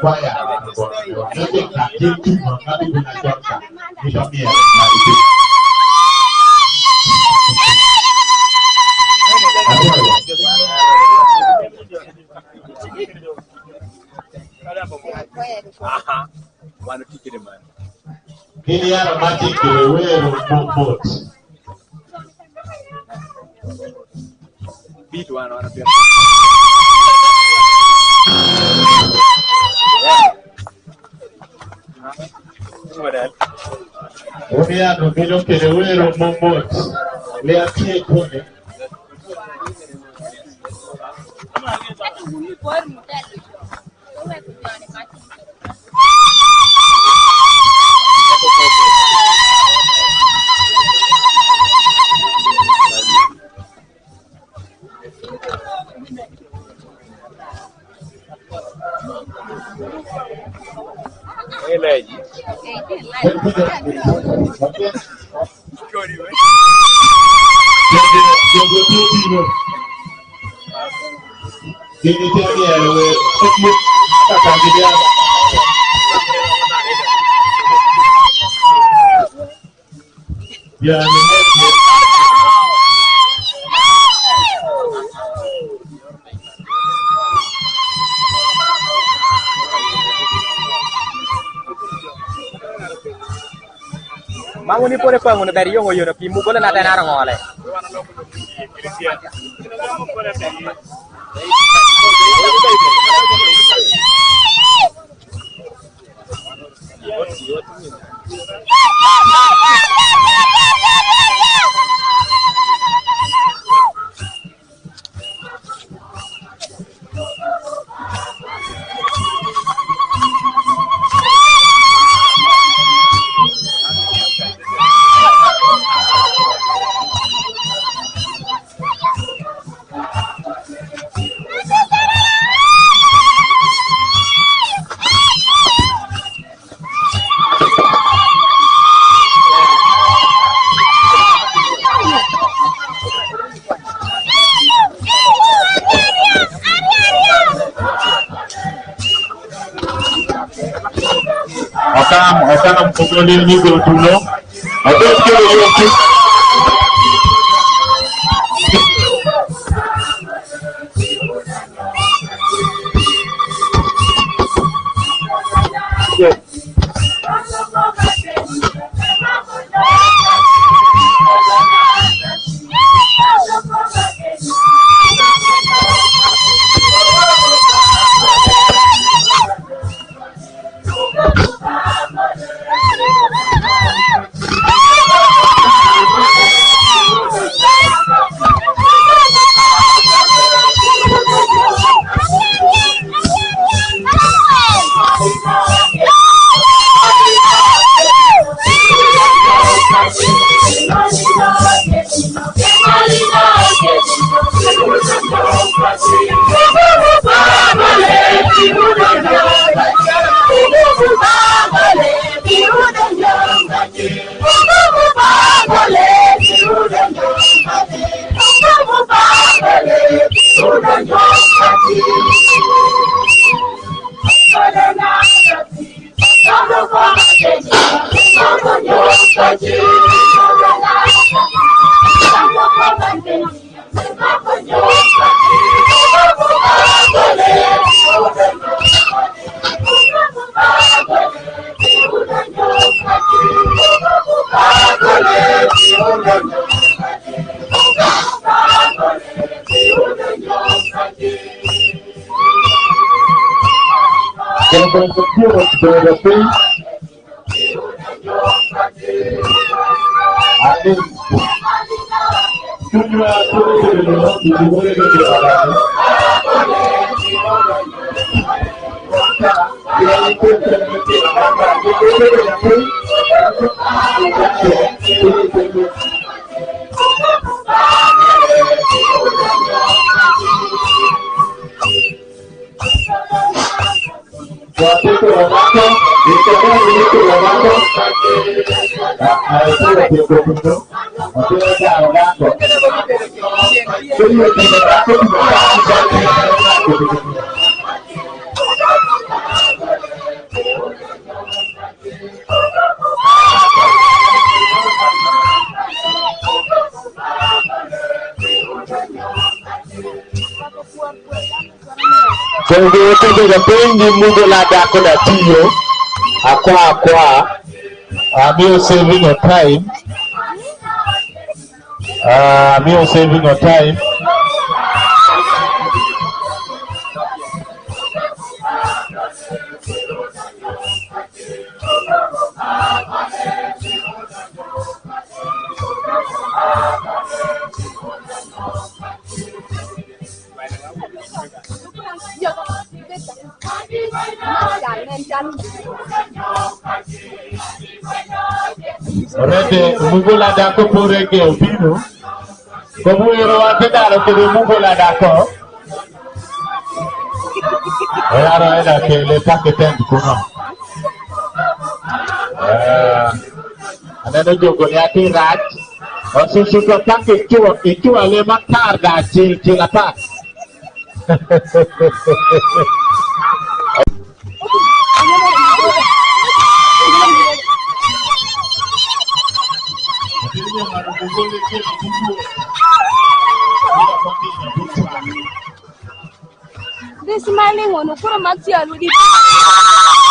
kwaya nanti kaji cuma kami guna jangka misalnya ini ada mati kewero bobot bidu ano ana biar ini ada bidu kewero bobot lihat sih kone Ini dia ya Mangun ni pore pangun dari yongo yoro pimu bola na tana ngole. Okam mkogolini nigo tuno. Odo kero yoki. Jogo to the pengi mugo la dako na tiyo. Aqua. Me saving your time. Me saving your time. Rete mugola dako porege opino. Como ero ate daro que mugola dako. Era que le paqueten kuno. Ada jogo ni ati raj. Osu suka paket itu ale makar da cil apa. This smiling one, put a match here with it.